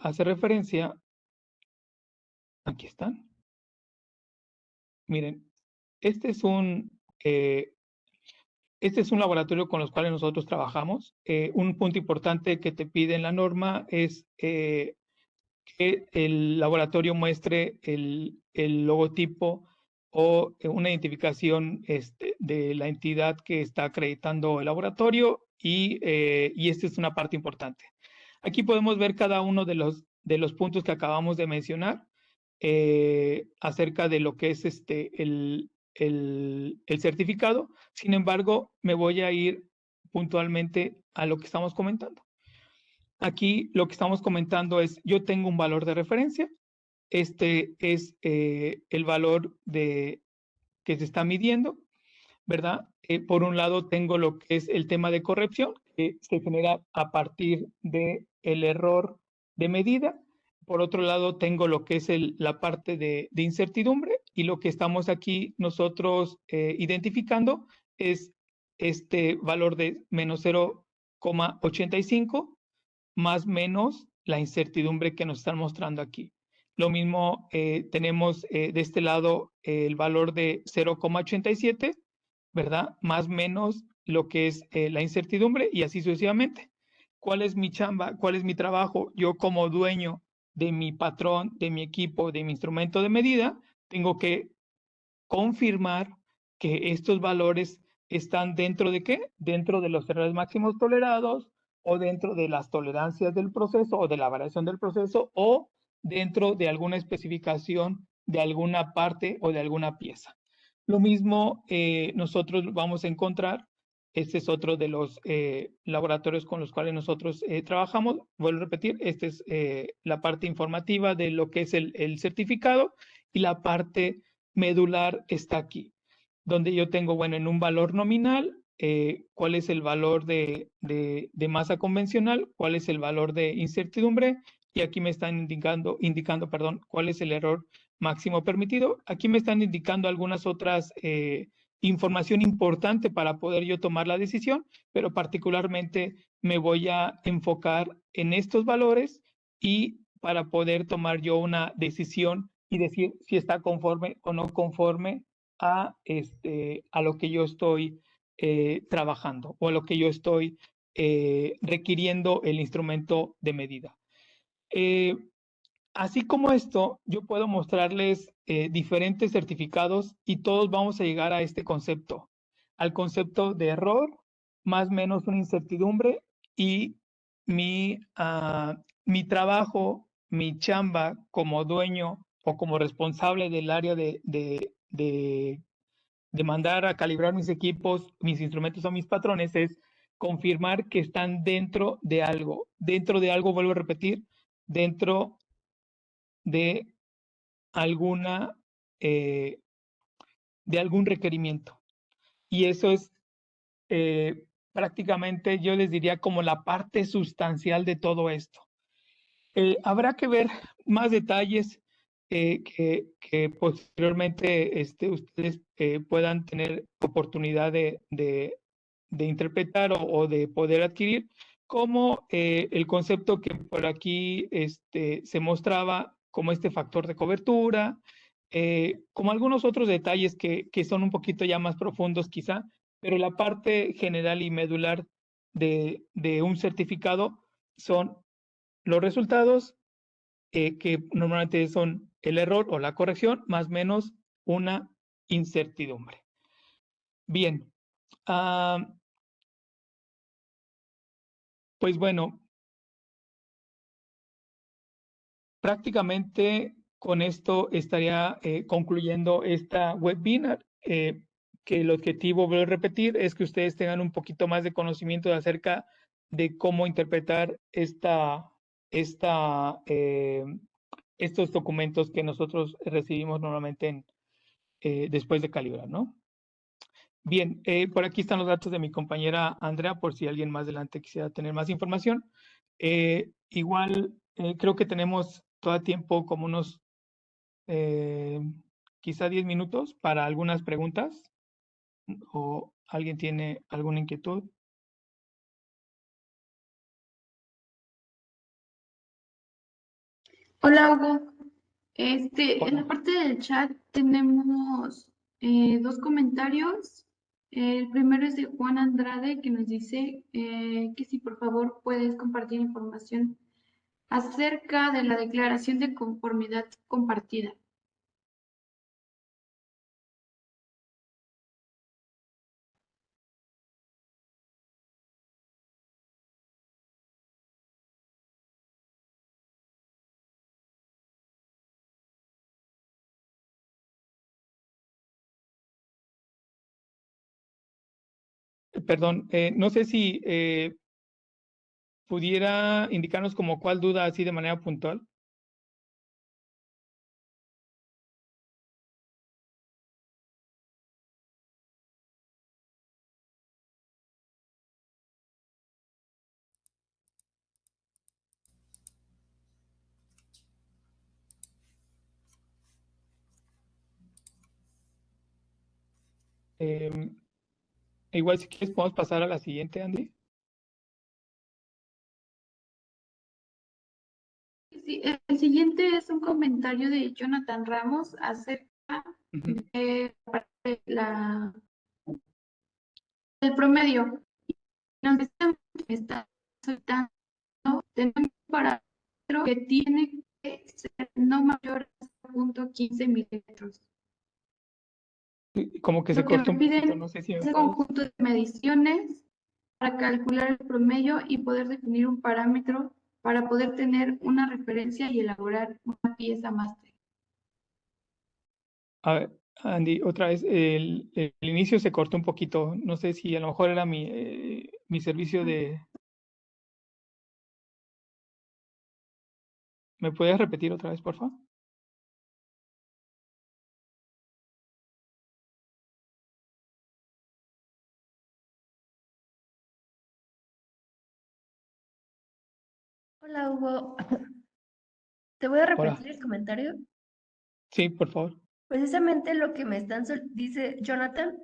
hacer referencia. Aquí están. Miren, este es un laboratorio con los cuales nosotros trabajamos. Un punto importante que te pide en la norma es que el laboratorio muestre el logotipo o una identificación de la entidad que está acreditando el laboratorio y esta es una parte importante. Aquí podemos ver cada uno de los puntos que acabamos de mencionar acerca de lo que es el certificado. Sin embargo, me voy a ir puntualmente a lo que estamos comentando. Aquí lo que estamos comentando es, yo tengo un valor de referencia. Este es el valor que se está midiendo, ¿verdad? Por un lado tengo lo que es el tema de corrección, que se genera a partir del error de medida. Por otro lado, tengo lo que es la parte de incertidumbre y lo que estamos aquí nosotros identificando es este valor de menos 0,85 más menos la incertidumbre que nos están mostrando aquí. Lo mismo tenemos de este lado el valor de 0,87, ¿verdad? Más menos lo que es la incertidumbre y así sucesivamente. ¿Cuál es mi chamba? ¿Cuál es mi trabajo? Yo como dueño de mi patrón, de mi equipo, de mi instrumento de medida, tengo que confirmar que estos valores están dentro de ¿qué? Dentro de los errores máximos tolerados o dentro de las tolerancias del proceso o de la variación del proceso o dentro de alguna especificación de alguna parte o de alguna pieza. Lo mismo nosotros vamos a encontrar, este es otro de los laboratorios con los cuales nosotros trabajamos. Vuelvo a repetir, esta es la parte informativa de lo que es el certificado y la parte medular está aquí, donde yo tengo, bueno, en un valor nominal, cuál es el valor de masa convencional, cuál es el valor de incertidumbre, y aquí me están indicando, perdón, cuál es el error máximo permitido. Aquí me están indicando algunas otras información importante para poder yo tomar la decisión, pero particularmente me voy a enfocar en estos valores y para poder tomar yo una decisión y decir si está conforme o no conforme a lo que yo estoy trabajando o a lo que yo estoy requiriendo el instrumento de medida. Así como esto, yo puedo mostrarles diferentes certificados y todos vamos a llegar a este concepto. al concepto de error, más o menos una incertidumbre, y mi trabajo, mi chamba como dueño o como responsable del área de mandar a calibrar mis equipos, mis instrumentos o mis patrones es confirmar que están dentro de algo. Dentro de algo, vuelvo a repetir, dentro de alguna, de algún requerimiento. Y eso es prácticamente, yo les diría, como la parte sustancial de todo esto. Habrá que ver más detalles que posteriormente ustedes puedan tener oportunidad de interpretar o de poder adquirir, como el concepto que por aquí se mostraba, como este factor de cobertura, como algunos otros detalles que son un poquito ya más profundos quizá, pero la parte general y medular de un certificado son los resultados, que normalmente son el error o la corrección, más o menos una incertidumbre. Bien, pues bueno, prácticamente con esto estaría concluyendo esta webinar, que el objetivo, voy a repetir, es que ustedes tengan un poquito más de conocimiento acerca de cómo interpretar estos documentos que nosotros recibimos normalmente después de calibrar, ¿no? Bien, por aquí están los datos de mi compañera Andrea, por si alguien más adelante quisiera tener más información. Igual, creo que tenemos todo tiempo, como unos quizá 10 minutos para algunas preguntas, o alguien tiene alguna inquietud. Hola Hugo, en la Hola. parte del chat tenemos dos comentarios. El primero es de Juan Andrade que nos dice que si por favor puedes compartir información acerca de la declaración de conformidad compartida. Perdón, no sé si pudiera indicarnos como cuál duda así de manera puntual. Igual si quieres podemos pasar a la siguiente, Andy. Sí, el siguiente es un comentario de Jonathan Ramos acerca de del promedio. Nos dice que está soltando, tenemos un parámetro que tiene que ser no mayor a 0.15 milímetros. Como que se Lo que cortó me un poquito, piden no sé si me es el puedes. conjunto de mediciones para calcular el promedio y poder definir un parámetro para poder tener una referencia y elaborar una pieza máster. A ver, Andy, otra vez, el inicio se cortó un poquito. No sé si a lo mejor era mi servicio de... ¿Me puedes repetir otra vez, por favor? Hola Hugo, te voy a Hola. repetir el comentario. Sí, por favor. Precisamente lo que me están, dice Jonathan,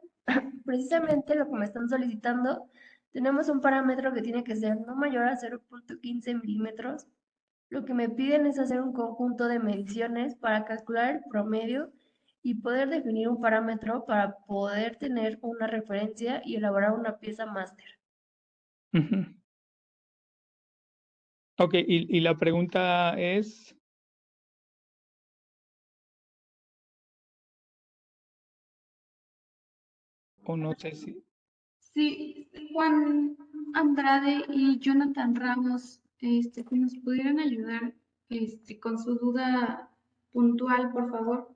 precisamente lo que me están solicitando, tenemos un parámetro que tiene que ser no mayor a 0.15 milímetros. Lo que me piden es hacer un conjunto de mediciones para calcular el promedio y poder definir un parámetro para poder tener una referencia y elaborar una pieza máster. Ok, y la pregunta es... o no sé si... Sí, Juan Andrade y Jonathan Ramos, si nos pudieran ayudar, con su duda puntual, por favor.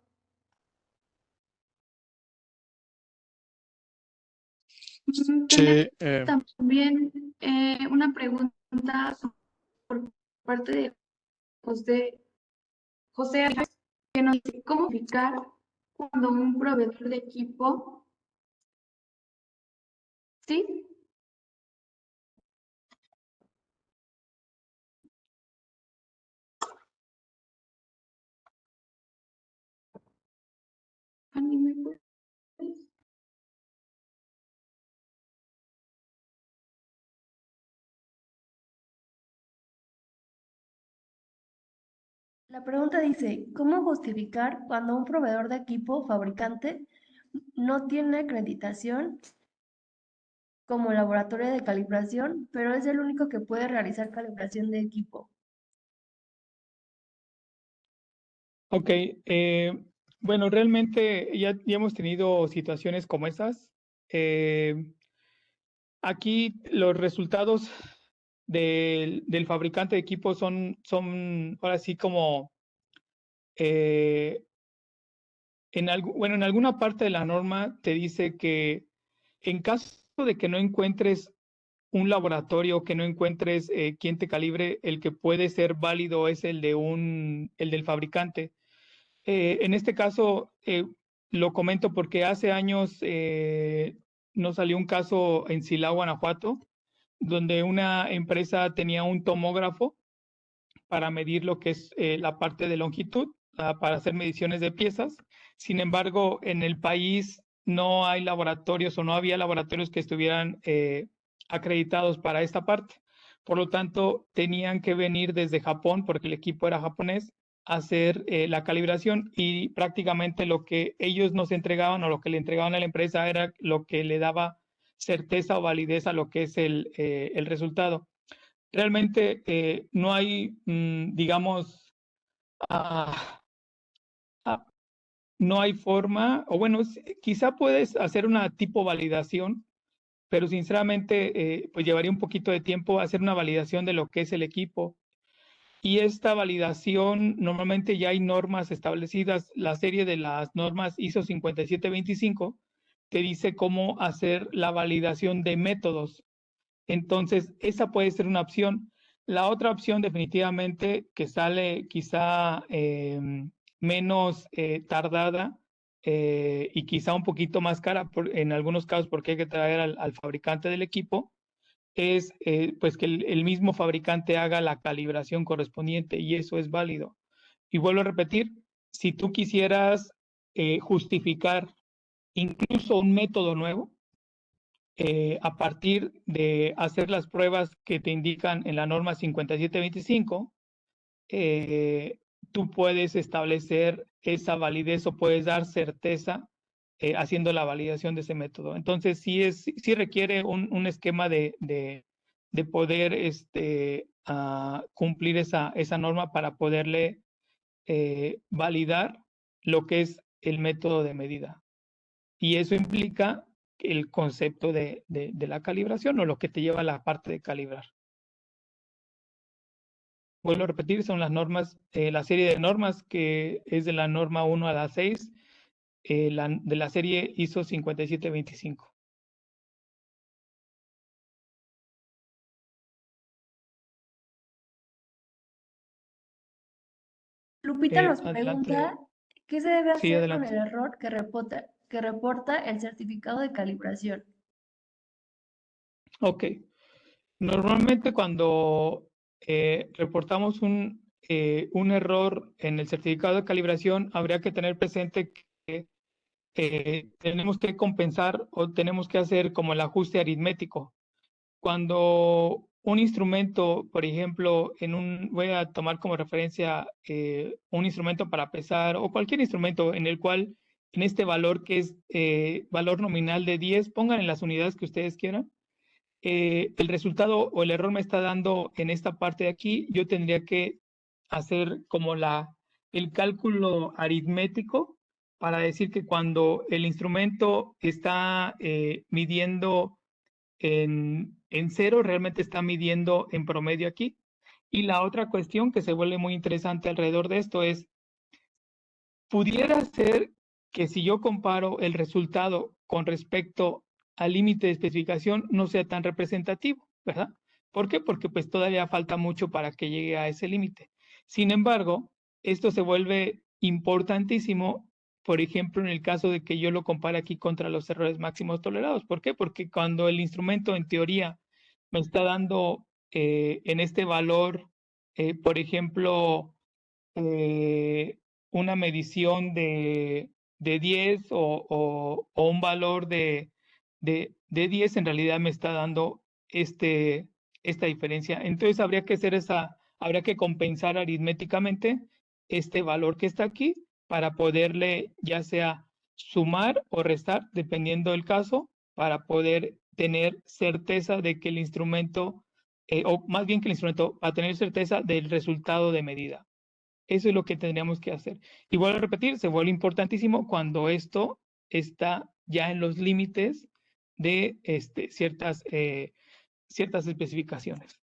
Sí, Tenemos también una pregunta por parte de José Arias, que nos dice cómo ubicar cuando un proveedor de equipo, ¿sí? Fanny, ¿me puedes? La pregunta dice, ¿cómo justificar cuando un proveedor de equipo fabricante no tiene acreditación como laboratorio de calibración, pero es el único que puede realizar calibración de equipo? Ok, bueno, realmente ya hemos tenido situaciones como esas. Aquí los resultados del fabricante de equipos son ahora sí como eh, bueno, en alguna parte de la norma te dice que en caso de que no encuentres un laboratorio, que no encuentres quien te calibre, el que puede ser válido es el del fabricante. En este caso, lo comento porque hace años nos salió un caso en Silao, Guanajuato, donde una empresa tenía un tomógrafo para medir lo que es la parte de longitud, para hacer mediciones de piezas. Sin embargo, en el país no hay laboratorios o no había laboratorios que estuvieran acreditados para esta parte. Por lo tanto, tenían que venir desde Japón, porque el equipo era japonés, a hacer la calibración, y prácticamente lo que ellos nos entregaban o lo que le entregaban a la empresa era lo que le daba certeza o validez a lo que es el resultado. Realmente no hay, digamos, ah, ah, no hay forma, o bueno, quizá puedes hacer una tipo validación, pero sinceramente, pues llevaría un poquito de tiempo hacer una validación de lo que es el equipo. Y esta validación, normalmente ya hay normas establecidas. La serie de las normas ISO 5725 te dice cómo hacer la validación de métodos. Entonces, esa puede ser una opción. La otra opción definitivamente que sale quizá menos tardada y quizá un poquito más cara en algunos casos porque hay que traer al fabricante del equipo, es pues que el mismo fabricante haga la calibración correspondiente, y eso es válido. Y vuelvo a repetir, si tú quisieras justificar incluso un método nuevo, a partir de hacer las pruebas que te indican en la norma 5725, tú puedes establecer esa validez o puedes dar certeza haciendo la validación de ese método. Entonces, sí requiere un esquema de poder cumplir esa norma para poderle validar lo que es el método de medida. Y eso implica el concepto de la calibración, o lo que te lleva a la parte de calibrar. Vuelvo a repetir, son las normas, la serie de normas que es de la norma 1 a la 6, de la serie ISO 5725. Lupita nos Adelante. pregunta, ¿qué se debe Sí, hacer con adelante. el error que reporta el certificado de calibración? Ok. Normalmente cuando reportamos un error en el certificado de calibración, habría que tener presente que tenemos que compensar o tenemos que hacer como el ajuste aritmético. Cuando un instrumento, por ejemplo, voy a tomar como referencia un instrumento para pesar, o cualquier instrumento en el cual en este valor que es valor nominal de 10, pongan en las unidades que ustedes quieran, el resultado o el error me está dando en esta parte de aquí, yo tendría que hacer como el cálculo aritmético para decir que cuando el instrumento está midiendo en 0, realmente está midiendo en promedio aquí. Y la otra cuestión que se vuelve muy interesante alrededor de esto es, pudiera ser que si yo comparo el resultado con respecto al límite de especificación no sea tan representativo, ¿verdad? ¿Por qué? Porque pues todavía falta mucho para que llegue a ese límite. Sin embargo, esto se vuelve importantísimo, por ejemplo, en el caso de que yo lo compare aquí contra los errores máximos tolerados. ¿Por qué? Porque cuando el instrumento en teoría me está dando en este valor, por ejemplo, una medición de 10 o un valor de 10, en realidad me está dando esta diferencia. Entonces habría que compensar aritméticamente este valor que está aquí para poderle ya sea sumar o restar, dependiendo del caso, para poder tener certeza de que el instrumento, o más bien que el instrumento, va a tener certeza del resultado de medida. Eso es lo que tendríamos que hacer. Y vuelvo a repetir, se vuelve importantísimo cuando esto está ya en los límites de ciertas especificaciones.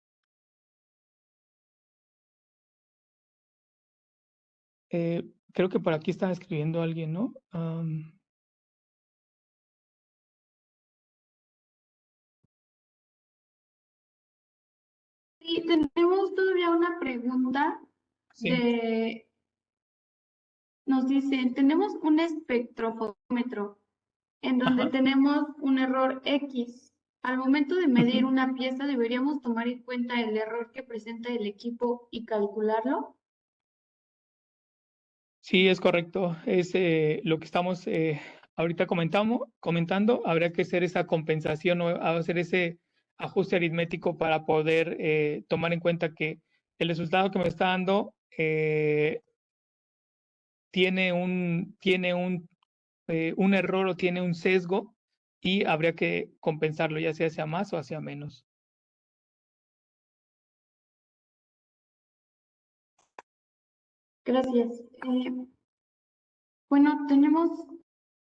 Creo que por aquí está escribiendo alguien, ¿no? Sí, tenemos todavía una pregunta Sí. nos dicen, tenemos un espectrofómetro en donde Ajá. tenemos un error X. Al momento de medir Ujú. una pieza, ¿deberíamos tomar en cuenta el error que presenta el equipo y calcularlo? Sí, es correcto. Es lo que estamos ahorita comentando. Habría que hacer esa compensación o hacer ese ajuste aritmético para poder tomar en cuenta que el resultado que me está dando tiene un error o tiene un sesgo y habría que compensarlo, ya sea hacia más o hacia menos. Gracias. Bueno, tenemos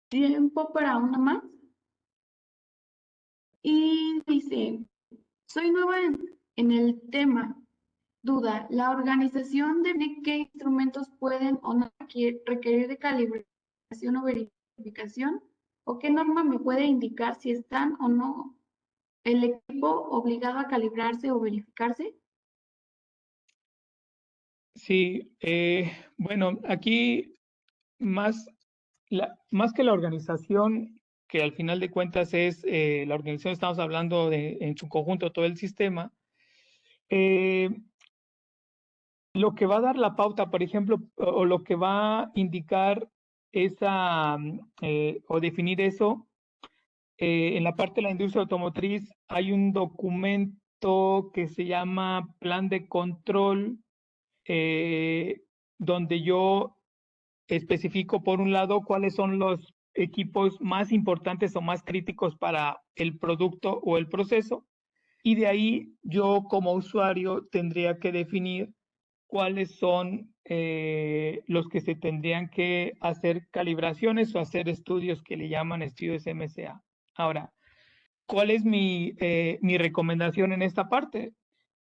tiempo para una más. Y dice, soy nueva en el tema. Duda, ¿la organización define qué instrumentos pueden o no requerir de calibración o verificación? ¿O qué norma me puede indicar si están o no el equipo obligado a calibrarse o verificarse? Sí, bueno, aquí más que la organización, que al final de cuentas es la organización, estamos hablando de en su conjunto todo el sistema, lo que va a dar la pauta, por ejemplo, o lo que va a indicar esa o definir eso, en la parte de la industria automotriz hay un documento que se llama Plan de Control, donde yo especifico, por un lado, cuáles son los equipos más importantes o más críticos para el producto o el proceso, y de ahí yo como usuario tendría que definir cuáles son los que se tendrían que hacer calibraciones o hacer estudios que le llaman estudios MCA. Ahora, ¿cuál es mi recomendación en esta parte?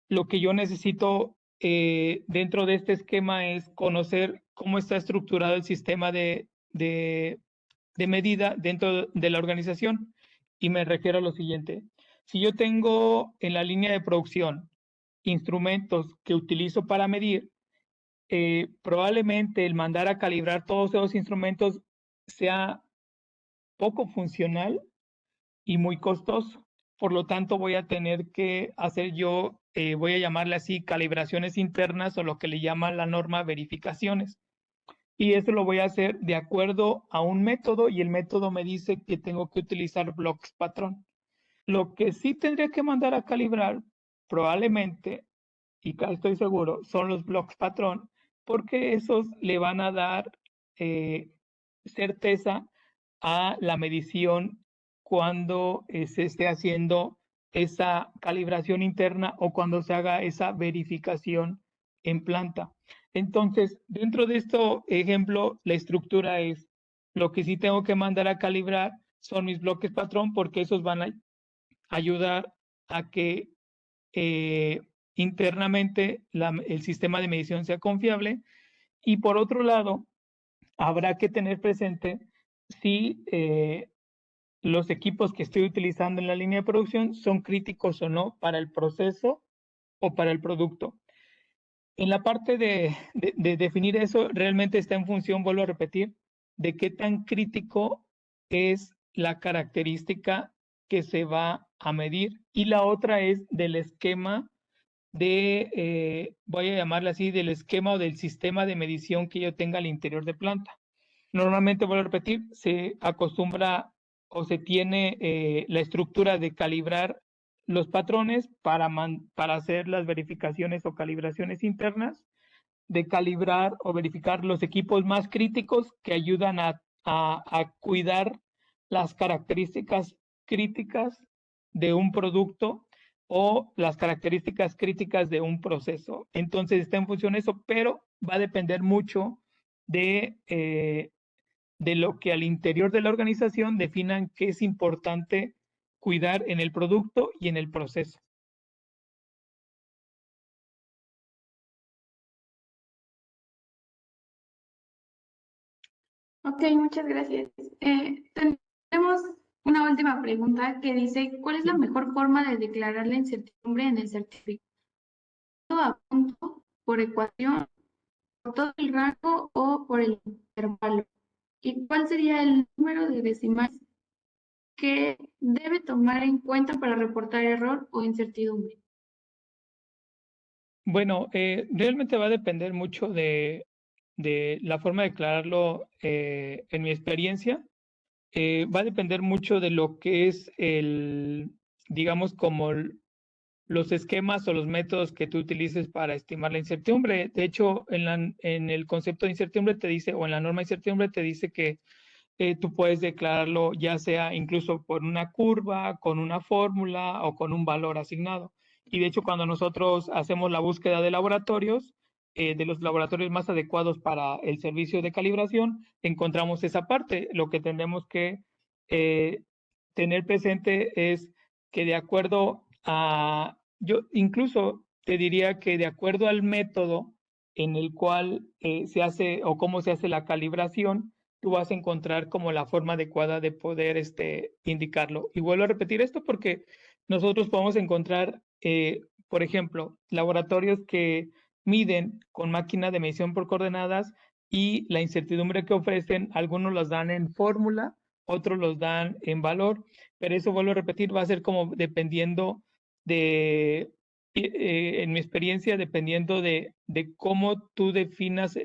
Lo que yo necesito dentro de este esquema es conocer cómo está estructurado el sistema de medida dentro de la organización. Y me refiero a lo siguiente. Si yo tengo en la línea de producción instrumentos que utilizo para medir, probablemente el mandar a calibrar todos esos instrumentos sea poco funcional y muy costoso. Por lo tanto, voy a tener que hacer yo, voy a llamarle así, calibraciones internas o lo que le llama la norma verificaciones. Y eso lo voy a hacer de acuerdo a un método, y el método me dice que tengo que utilizar blocks patrón. Lo que sí tendría que mandar a calibrar probablemente, y casi estoy seguro, son los blocks patrón, porque esos le van a dar certeza a la medición cuando se esté haciendo esa calibración interna o cuando se haga esa verificación en planta. Entonces, dentro de este ejemplo, la estructura es Lo que sí tengo que mandar a calibrar son mis bloques patrón, porque esos van a ayudar a que internamente el sistema de medición sea confiable. Y por otro lado, habrá que tener presente si los equipos que estoy utilizando en la línea de producción son críticos o no para el proceso o para el producto. En la parte de definir eso, realmente está en función, vuelvo a repetir, de qué tan crítico es la característica que se va a medir. Y la otra es del esquema voy a llamarle así, del esquema o del sistema de medición que yo tenga al interior de planta. Normalmente, vuelvo a repetir, se acostumbra o se tiene la estructura de calibrar los patrones para hacer las verificaciones o calibraciones internas, de calibrar o verificar los equipos más críticos que ayudan a cuidar las características críticas de un producto o las características críticas de un proceso. Entonces está en función de eso, pero va a depender mucho de lo que al interior de la organización definan qué es importante cuidar en el producto y en el proceso. Ok, muchas gracias. Tenemos una última pregunta que dice, ¿cuál es la mejor forma de declarar la incertidumbre en el certificado? ¿A punto, por ecuación, por todo el rango o por el intervalo? ¿Y cuál sería el número de decimales que debe tomar en cuenta para reportar error o incertidumbre? Bueno, realmente va a depender mucho de la forma de declararlo. En mi experiencia, va a depender mucho de lo que es digamos, como los esquemas o los métodos que tú utilices para estimar la incertidumbre. De hecho, en el concepto de incertidumbre te dice, o en la norma de incertidumbre te dice que tú puedes declararlo ya sea incluso por una curva, con una fórmula o con un valor asignado. Y de hecho, cuando nosotros hacemos la búsqueda de laboratorios, de los laboratorios más adecuados para el servicio de calibración, encontramos esa parte. Lo que tenemos que tener presente es que de acuerdo yo incluso te diría que de acuerdo al método en el cual se hace o cómo se hace la calibración, tú vas a encontrar como la forma adecuada de poder indicarlo. Y vuelvo a repetir esto porque nosotros podemos encontrar, por ejemplo, laboratorios que miden con máquina de medición por coordenadas y la incertidumbre que ofrecen, algunos los dan en fórmula, otros los dan en valor, pero eso, vuelvo a repetir, va a ser como dependiendo en mi experiencia, dependiendo de cómo tú definas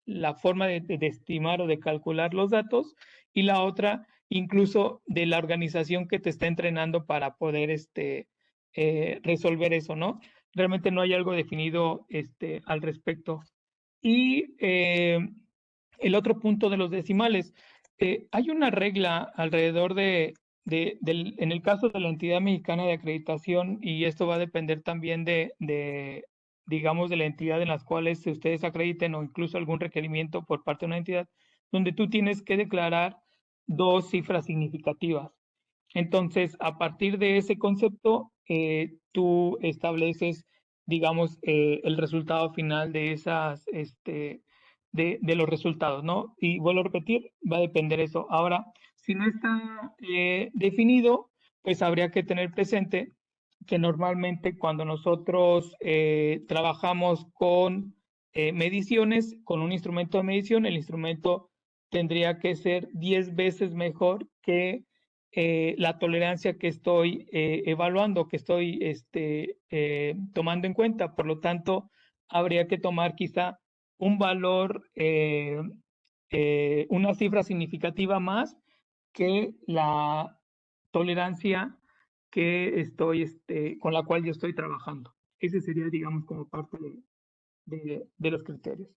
la forma de estimar o de calcular los datos, y la otra, incluso de la organización que te está entrenando para poder resolver eso, ¿no? Realmente no hay algo definido al respecto. Y el otro punto de los decimales, hay una regla alrededor en el caso de la entidad mexicana de acreditación, y esto va a depender también digamos, de la entidad en las cuales ustedes acrediten o incluso algún requerimiento por parte de una entidad, donde tú tienes que declarar dos cifras significativas. Entonces, a partir de ese concepto, tú estableces, digamos, el resultado final de de los resultados, ¿no? Y vuelvo a repetir, va a depender eso. Ahora, si no está definido, pues habría que tener presente que normalmente cuando nosotros trabajamos con mediciones, con un instrumento de medición, el instrumento tendría que ser 10 veces mejor que la tolerancia que estoy evaluando, que estoy tomando en cuenta. Por lo tanto, habría que tomar quizá un valor, una cifra significativa más que la tolerancia con la cual yo estoy trabajando. Ese sería, digamos, como parte de los criterios.